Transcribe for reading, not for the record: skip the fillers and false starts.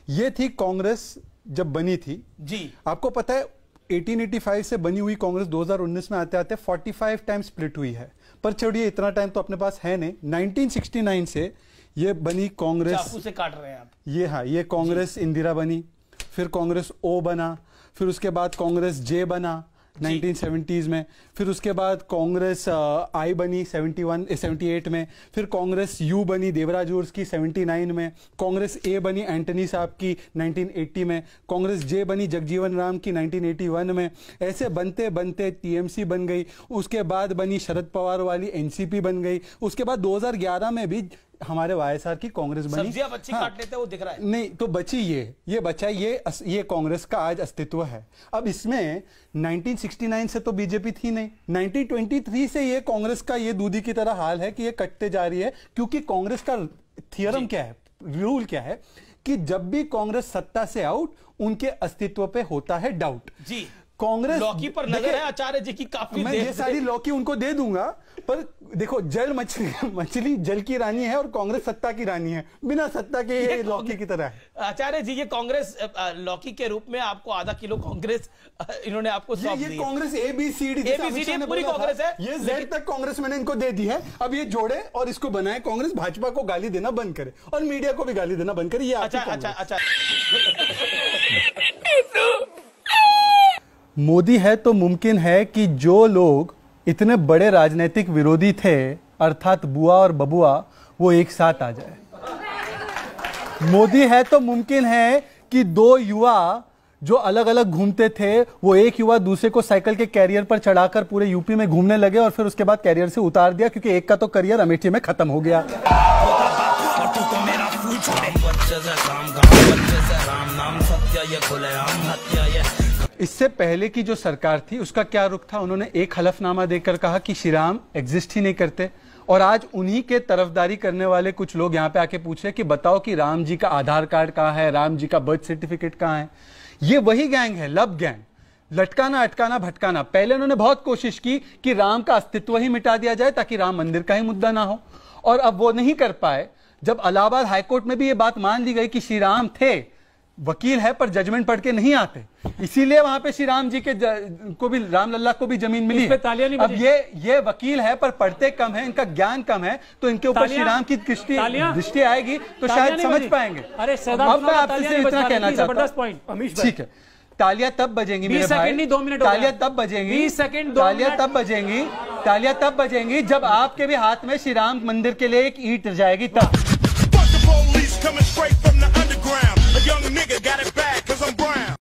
ये थी कांग्रेस जब बनी थी जी। आपको पता है 1885 से बनी हुई कांग्रेस 2019 में आते आते 45 टाइम स्प्लिट हुई है। पर छोड़िए, इतना टाइम तो अपने पास है नहीं। 1969 से ये बनी कांग्रेस, चाकू से काट रहे हैं आप। ये हाँ, ये कांग्रेस इंदिरा बनी, फिर कांग्रेस ओ बना, फिर उसके बाद कांग्रेस जे बना 1970s में, फिर उसके बाद कांग्रेस आई बनी 78 में, फिर कांग्रेस यू बनी देवराज उर्स की 79 में, कांग्रेस ए बनी एंटनी साहब की 1980 में, कांग्रेस जे बनी जगजीवन राम की 1981 में। ऐसे बनते बनते टीएमसी बन गई, उसके बाद बनी शरद पवार वाली एनसीपी बन गई, उसके बाद 2011 में भी हमारे वाईएसआर की कांग्रेस बनी। सब्जियां बच्ची काट लेते वो दिख रहा है। नहीं तो बची ये बचा ये कांग्रेस का आज अस्तित्व है। अब इसमें 1969 से तो बीजेपी थी नहीं, 1923 से ये कांग्रेस का ये दूधी की तरह हाल है कि ये कटते जा रही है। क्योंकि कांग्रेस का थियरम क्या है, रूल क्या है कि जब भी कांग्रेस सत्ता से आउट, उनके अस्तित्व पे होता है डाउट। जी, कांग्रेस लौकी पर नजर है आचार्य जी की काफी। मैं ये सारी लौकी उनको दे दूंगा, पर देखो जल मछली जल की रानी है और कांग्रेस सत्ता की रानी है, बिना सत्ता के ये लौकी की तरह है। आचार्य जी, ये कांग्रेस लौकी के रूप में आपको आधा किलो कांग्रेस इन्होंने आपको सौंप दी है। ये कांग्रेस एबीसीडी पूरी कांग्रेस है, ये जेड तक कांग्रेस मैंने इनको दे दी है। अब ये जोड़े और इसको बनाए। कांग्रेस भाजपा को गाली देना बंद करे और मीडिया को भी गाली देना बंद करे। ये अच्छा। मोदी है तो मुमकिन है कि जो लोग इतने बड़े राजनीतिक विरोधी थे, अर्थात बुआ और बबुआ, वो एक साथ आ जाए। मोदी है तो मुमकिन है कि दो युवा जो अलग अलग घूमते थे, वो एक युवा दूसरे को साइकिल के कैरियर पर चढ़ाकर पूरे यूपी में घूमने लगे और फिर उसके बाद कैरियर से उतार दिया, क्योंकि एक का तो करियर अमेठी में खत्म हो गया। इससे पहले की जो सरकार थी उसका क्या रुख था? उन्होंने एक हलफनामा देकर कहा कि श्री राम एग्जिस्ट ही नहीं करते, और आज उन्हीं के तरफदारी करने वाले कुछ लोग यहाँ पे आके पूछ रहे कि बताओ कि राम जी का आधार कार्ड कहाँ है, राम जी का बर्थ सर्टिफिकेट कहाँ है। ये वही गैंग है, लब गैंग, लटकाना अटकाना भटकाना। पहले उन्होंने बहुत कोशिश की कि राम का अस्तित्व ही मिटा दिया जाए ताकि राम मंदिर का ही मुद्दा ना हो, और अब वो नहीं कर पाए। जब इलाहाबाद हाईकोर्ट में भी ये बात मान ली गई कि श्री राम थे, वकील है पर जजमेंट पढ़ के नहीं आते, इसीलिए वहां पे श्री राम जी के को भी, राम लल्ला को भी जमीन मिली है। अब ये वकील है पर पढ़ते कम है, इनका ज्ञान कम है, तो इनके ऊपर श्री राम की दृष्टि आएगी तो शायद समझ पाएंगे। अब मैं आपसे इतना कहना चाहता हूं, ठीक है, तालियां तब बजेंगी मेरे भाई, तालियां तब बजेंगी, 20 सेकंड, तालियां तब बजेंगी, तालियां तब बजेंगी जब आपके भी हाथ में श्री राम मंदिर के लिए एक ईंट जाएगी तब।